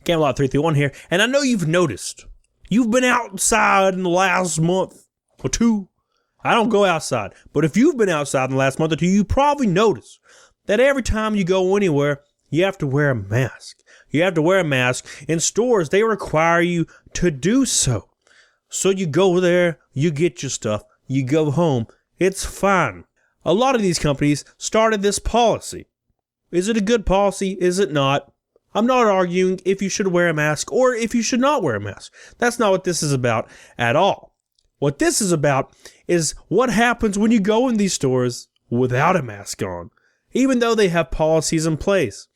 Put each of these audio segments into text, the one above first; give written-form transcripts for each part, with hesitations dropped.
Camelot331 here, and I know you've noticed. You've been outside in the last month or two. I don't go outside, but if you've been outside in the last month or two, you probably noticed that every time you go anywhere, you have to wear a mask. You have to wear a mask. In stores, they require you to do so. So you go there, you get your stuff, you go home, it's fine. A lot of these companies started this policy. Is it a good policy? Is it not? I'm not arguing if you should wear a mask or if you should not wear a mask. That's not what this is about at all. What this is about is what happens when you go in these stores without a mask on, even though they have policies in place.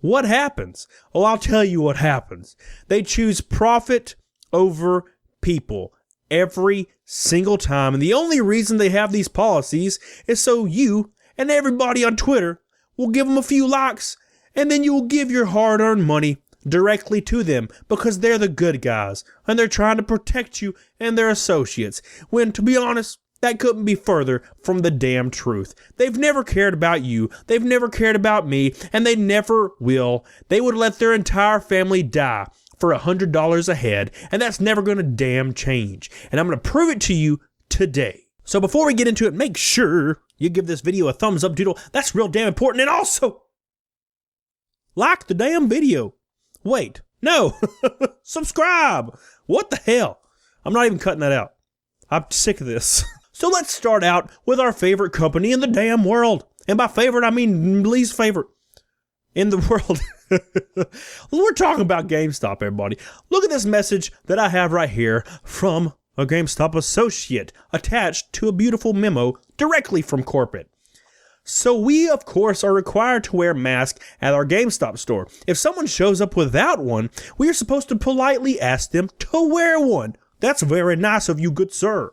What happens? Oh, I'll tell you what happens. They choose profit over people every single time. And the only reason they have these policies is so you and everybody on Twitter will give them a few likes, and then you will give your hard-earned money directly to them because they're the good guys and they're trying to protect you and their associates. When, to be honest, that couldn't be further from the damn truth. They've never cared about you. They've never cared about me, and they never will. They would let their entire family die for $100 a head, and that's never going to damn change. And I'm going to prove it to you today. So before we get into it, make sure you give this video a thumbs up, doodle. That's real damn important. And also, like the damn video. Wait, no, subscribe. What the hell? I'm not even cutting that out. I'm sick of this. So let's start out with our favorite company in the damn world. And by favorite, I mean least favorite in the world. We're talking about GameStop, everybody. Look at this message that I have right here from a GameStop associate attached to a beautiful memo directly from corporate. So we, of course, are required to wear masks at our GameStop store. If someone shows up without one, we are supposed to politely ask them to wear one. That's very nice of you, good sir.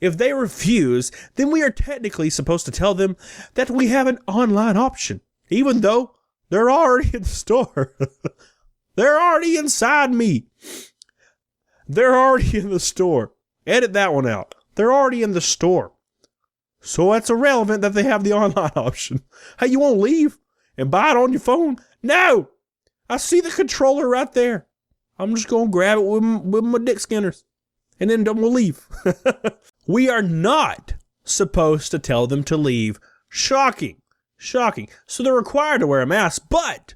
If they refuse, then we are technically supposed to tell them that we have an online option, even though they're already in the store. They're already inside me. They're already in the store. Edit that one out. They're already in the store. So it's irrelevant that they have the online option. Hey, you won't leave and buy it on your phone? No! I see the controller right there. I'm just going to grab it with my dick skinners. And then we'll leave. We are not supposed to tell them to leave. Shocking. Shocking. So they're required to wear a mask, but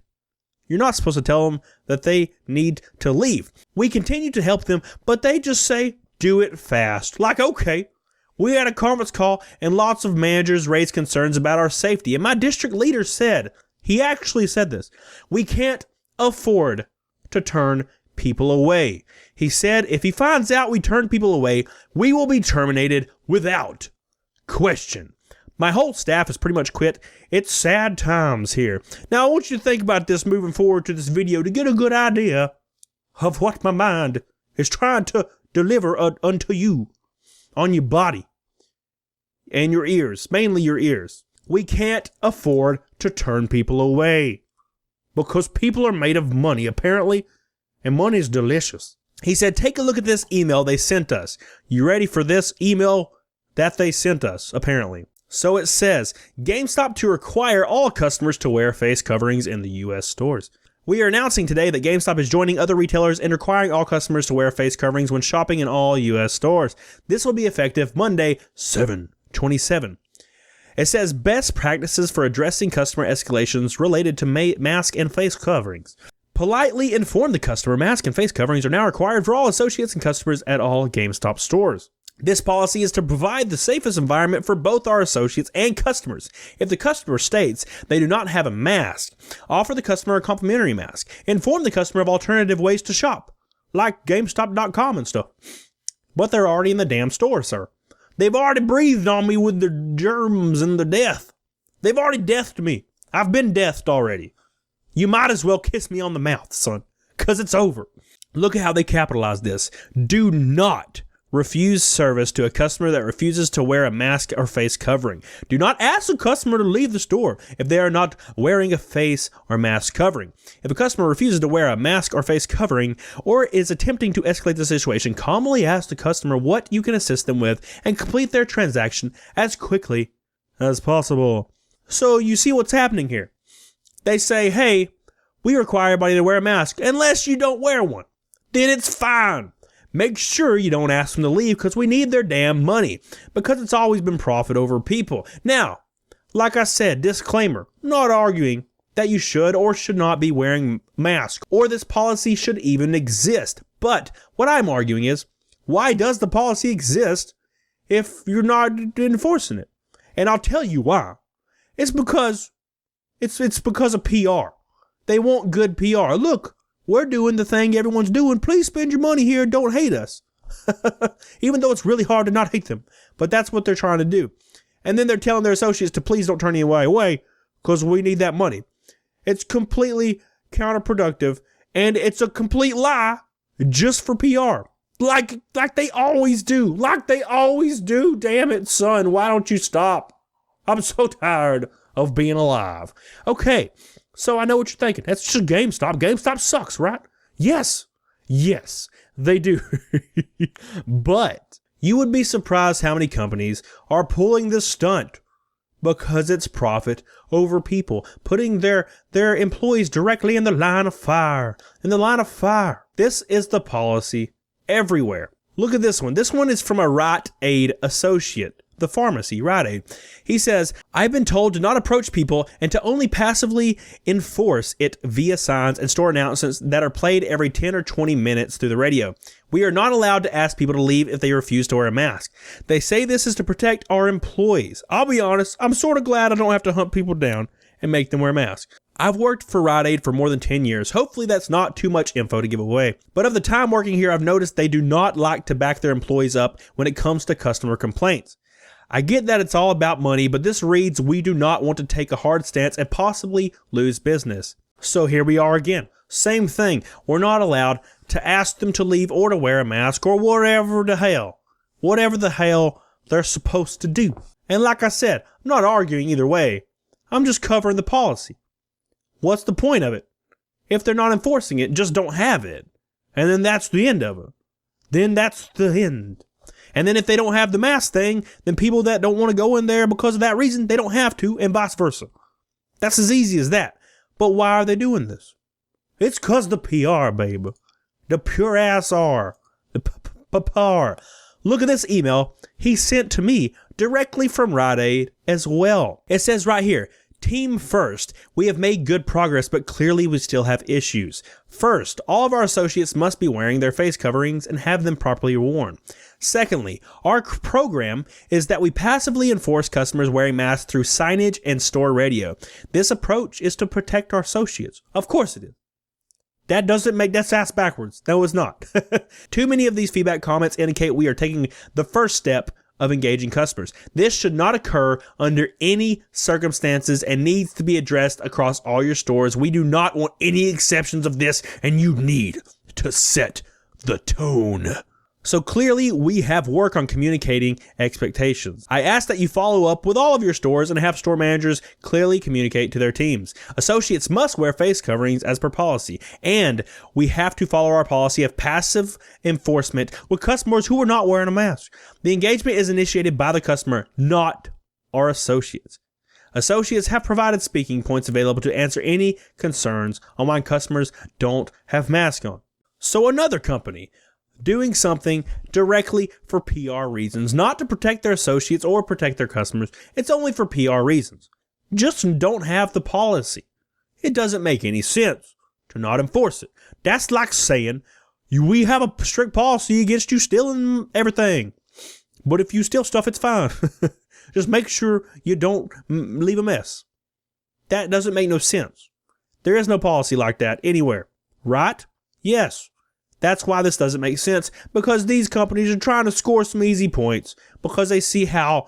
you're not supposed to tell them that they need to leave. We continue to help them, but they just say, do it fast. Like, okay. We had a conference call and lots of managers raised concerns about our safety. And my district leader said, he actually said this, we can't afford to turn people away. He said if he finds out we turn people away, we will be terminated without question. My whole staff has pretty much quit. It's sad times here. Now I want you to think about this moving forward to this video to get a good idea of what my mind is trying to deliver unto you on your body and your ears, mainly your ears. We can't afford to turn people away because people are made of money, apparently, and money is delicious. He said, take a look at this email they sent us. You ready for this email that they sent us, apparently? So it says, GameStop to require all customers to wear face coverings in the U.S. stores. We are announcing today that GameStop is joining other retailers in requiring all customers to wear face coverings when shopping in all U.S. stores. This will be effective Monday, 7/27. It says best practices for addressing customer escalations related to mask and face coverings. Politely inform the customer mask and face coverings are now required for all associates and customers at all GameStop stores. This policy is to provide the safest environment for both our associates and customers. If the customer states they do not have a mask, offer the customer a complimentary mask. Inform the customer of alternative ways to shop, like GameStop.com and stuff. But they're already in the damn store, sir. They've already breathed on me with their germs and their death. They've already deathed me. I've been deathed already. You might as well kiss me on the mouth, son, because it's over. Look at how they capitalize this. Do not refuse service to a customer that refuses to wear a mask or face covering. Do not ask a customer to leave the store if they are not wearing a face or mask covering. If a customer refuses to wear a mask or face covering or is attempting to escalate the situation, calmly ask the customer what you can assist them with and complete their transaction as quickly as possible. So you see what's happening here. They say, hey, We require everybody to wear a mask unless you don't wear one. Then it's fine. Make sure you don't ask them to leave because we need their damn money because it's always been profit over people. Now, like I said, disclaimer, not arguing that you should or should not be wearing masks or this policy should even exist. But what I'm arguing is, why does the policy exist if you're not enforcing it? And I'll tell you why. It's because of PR. They want good PR. Look, we're doing the thing everyone's doing. Please spend your money here. Don't hate us. Even though it's really hard to not hate them. But that's what they're trying to do. And then they're telling their associates to please don't turn anybody away because we need that money. It's completely counterproductive. And it's a complete lie just for PR. Like they always do. Like they always do. Damn it, son. Why don't you stop? I'm so tired of being alive. Okay. So I know what you're thinking. That's just GameStop. GameStop sucks, right? Yes. Yes, they do. But you would be surprised how many companies are pulling this stunt because it's profit over people, putting their employees directly in the line of fire. In the line of fire. This is the policy everywhere. Look at this one. This one is from a Rite Aid associate. The pharmacy, Rite Aid. He says, I've been told to not approach people and to only passively enforce it via signs and store announcements that are played every 10 or 20 minutes through the radio. We are not allowed to ask people to leave if they refuse to wear a mask. They say this is to protect our employees. I'll be honest, I'm sort of glad I don't have to hunt people down and make them wear masks. I've worked for Rite Aid for more than 10 years. Hopefully that's not too much info to give away. But of the time working here, I've noticed they do not like to back their employees up when it comes to customer complaints. I get that it's all about money, but this reads we do not want to take a hard stance and possibly lose business. So here we are again. Same thing. We're not allowed to ask them to leave or to wear a mask or whatever the hell they're supposed to do. And like I said, I'm not arguing either way. I'm just covering the policy. What's the point of it? If they're not enforcing it, just don't have it. And then that's the end of it. Then that's the end. And then if they don't have the mask thing, then people that don't want to go in there because of that reason, they don't have to, and vice versa. That's as easy as that. But why are they doing this? It's because the PR, baby. The pure ass R. The PR. Look at this email he sent to me directly from Rite Aid as well. It says right here, Team first, we have made good progress, but clearly we still have issues. First, all of our associates must be wearing their face coverings and have them properly worn. Secondly, our program is that we passively enforce customers wearing masks through signage and store radio. This approach is to protect our associates. Of course it is. That's ass backwards. No, it's not. Too many of these feedback comments indicate we are taking the first step of engaging customers. This should not occur under any circumstances and needs to be addressed across all your stores. We do not want any exceptions of this, and you need to set the tone. So clearly, we have work on communicating expectations. I ask that you follow up with all of your stores and have store managers clearly communicate to their teams. Associates must wear face coverings as per policy, and we have to follow our policy of passive enforcement with customers who are not wearing a mask. The engagement is initiated by the customer, not our associates. Associates have provided speaking points available to answer any concerns on why customers don't have masks on. So another company doing something directly for PR reasons, not to protect their associates or protect their customers. It's only for PR reasons. Just don't have the policy. It doesn't make any sense to not enforce it. That's like saying, we have a strict policy against you stealing everything. But if you steal stuff, it's fine. Just make sure you don't leave a mess. That doesn't make no sense. There is no policy like that anywhere. Right? Yes. That's why this doesn't make sense, because these companies are trying to score some easy points because they see how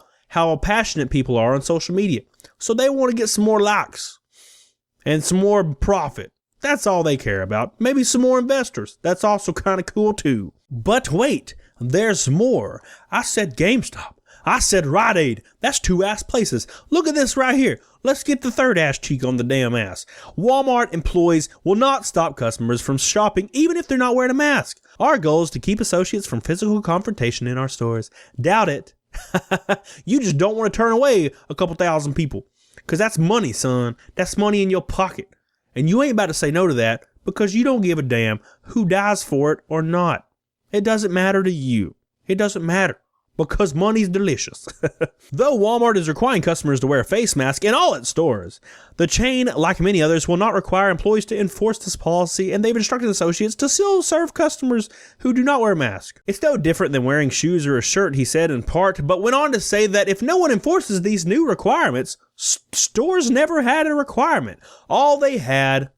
passionate people are on social media. So they want to get some more likes and some more profit. That's all they care about. Maybe some more investors. That's also kind of cool too. But wait, there's more. I said GameStop. I said Rite Aid. That's two ass places. Look at this right here. Let's get the third ass cheek on the damn ass. Walmart employees will not stop customers from shopping even if they're not wearing a mask. Our goal is to keep associates from physical confrontation in our stores. Doubt it. You just don't want to turn away a couple thousand people. Because that's money, son. That's money in your pocket. And you ain't about to say no to that because you don't give a damn who dies for it or not. It doesn't matter to you. It doesn't matter because money's delicious. Though Walmart is requiring customers to wear a face mask in all its stores, the chain, like many others, will not require employees to enforce this policy, and they've instructed associates to still serve customers who do not wear a mask. It's no different than wearing shoes or a shirt, he said in part, but went on to say that if no one enforces these new requirements, stores never had a requirement. All they had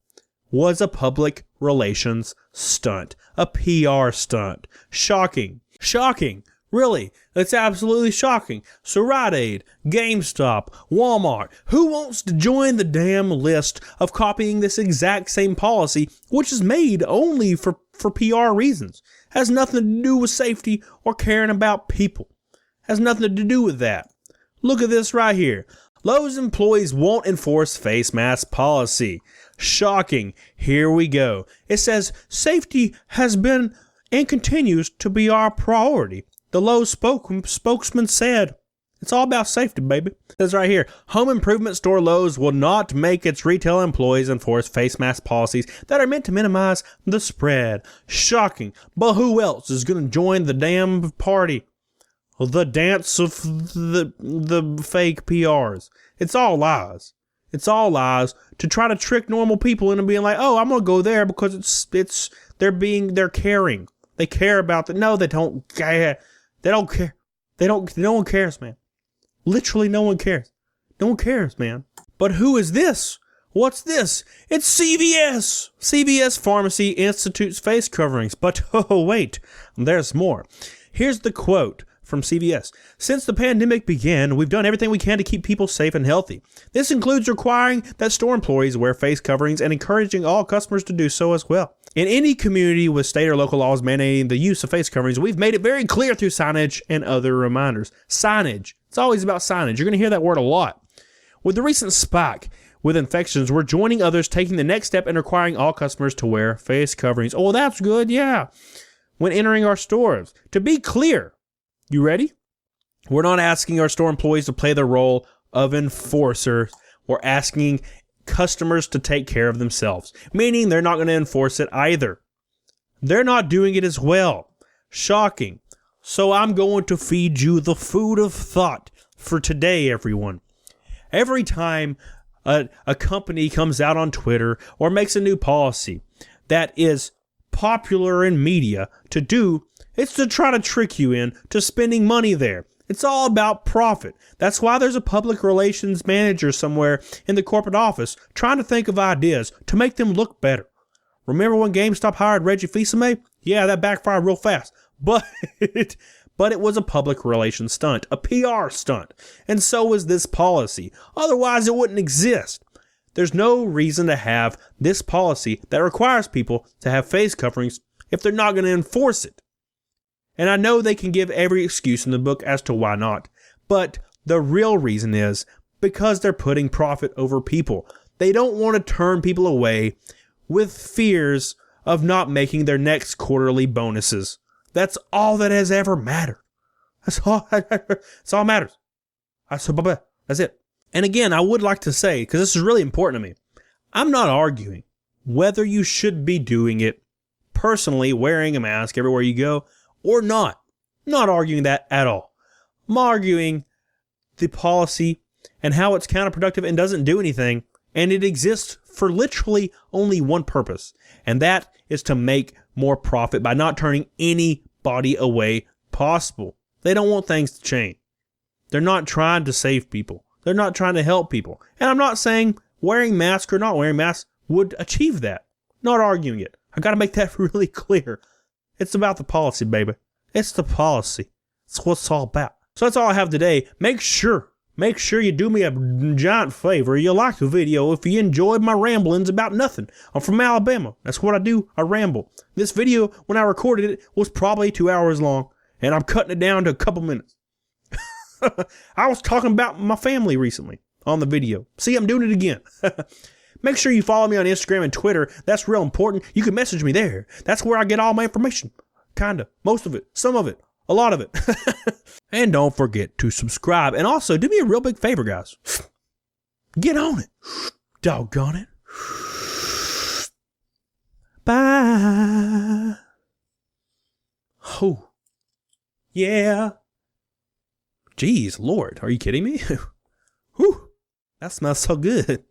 was a public relations stunt, a PR stunt. Shocking. Shocking. Really, it's absolutely shocking. So Rite Aid, Gamestop, Walmart, who wants to join the damn list of copying this exact same policy, which is made only for PR reasons? Has nothing to do with safety or caring about people. Has nothing to do with that. Look at this right here. Lowe's employees won't enforce face mask policy. Shocking. Here we go. It says, safety has been and continues to be our priority. The Lowe spokesman said, it's all about safety, baby. It says right here, home improvement store Lowe's will not make its retail employees enforce face mask policies that are meant to minimize the spread. Shocking. But who else is going to join the damn party? The dance of the fake PRs. It's all lies. It's all lies to try to trick normal people into being like, oh, I'm going to go there because they're caring. They care about that. No, they don't care. They don't care. No one cares, man. Literally no one cares. No one cares, man. But who is this? What's this? It's CVS. CVS Pharmacy institutes face coverings. But oh, wait, there's more. Here's the quote from CVS. Since the pandemic began, we've done everything we can to keep people safe and healthy. This includes requiring that store employees wear face coverings and encouraging all customers to do so as well. In any community with state or local laws mandating the use of face coverings, we've made it very clear through signage and other reminders. Signage. It's always about signage. You're going to hear that word a lot. With the recent spike with infections, we're joining others taking the next step and requiring all customers to wear face coverings. Oh, that's good, yeah. When entering our stores. To be clear, you ready? We're not asking our store employees to play the role of enforcers. We're asking customers to take care of themselves, meaning they're not going to enforce it either. They're not doing it as well. Shocking. So I'm going to feed you the food of thought for today, everyone. Every time a company comes out on Twitter or makes a new policy that is popular in media to do, it's to try to trick you into spending money there. It's all about profit. That's why there's a public relations manager somewhere in the corporate office trying to think of ideas to make them look better. Remember when GameStop hired Reggie Fils-Aimé? Yeah, that backfired real fast. But it was a public relations stunt, a PR stunt. And so is this policy. Otherwise, it wouldn't exist. There's no reason to have this policy that requires people to have face coverings if they're not going to enforce it. And I know they can give every excuse in the book as to why not. But the real reason is because they're putting profit over people. They don't want to turn people away with fears of not making their next quarterly bonuses. That's all that has ever mattered. That's all matters. That's it. And again, I would like to say, because this is really important to me, I'm not arguing whether you should be doing it personally, wearing a mask everywhere you go, or not. I'm not arguing that at all. I'm arguing the policy and how it's counterproductive and doesn't do anything, and it exists for literally only one purpose, and that is to make more profit by not turning anybody away possible. They don't want things to change. They're not trying to save people. They're not trying to help people. And I'm not saying wearing masks or not wearing masks would achieve that. Not arguing it. I got to make that really clear. It's about the policy, baby. It's the policy. It's what it's all about. So that's all I have today. Make sure you do me a giant favor. You like the video if you enjoyed my ramblings about nothing. I'm from Alabama. That's what I do. I ramble. This video, when I recorded it, was probably 2 hours long, and I'm cutting it down to a couple minutes. I was talking about my family recently on the video. See, I'm doing it again. Make sure you follow me on Instagram and Twitter. That's real important. You can message me there. That's where I get all my information. Kinda. Most of it. Some of it. A lot of it. And don't forget to subscribe. And also, do me a real big favor, guys. Get on it. Doggone it. Bye. Oh, yeah. Jeez, Lord, are you kidding me? Whew, that smells so good.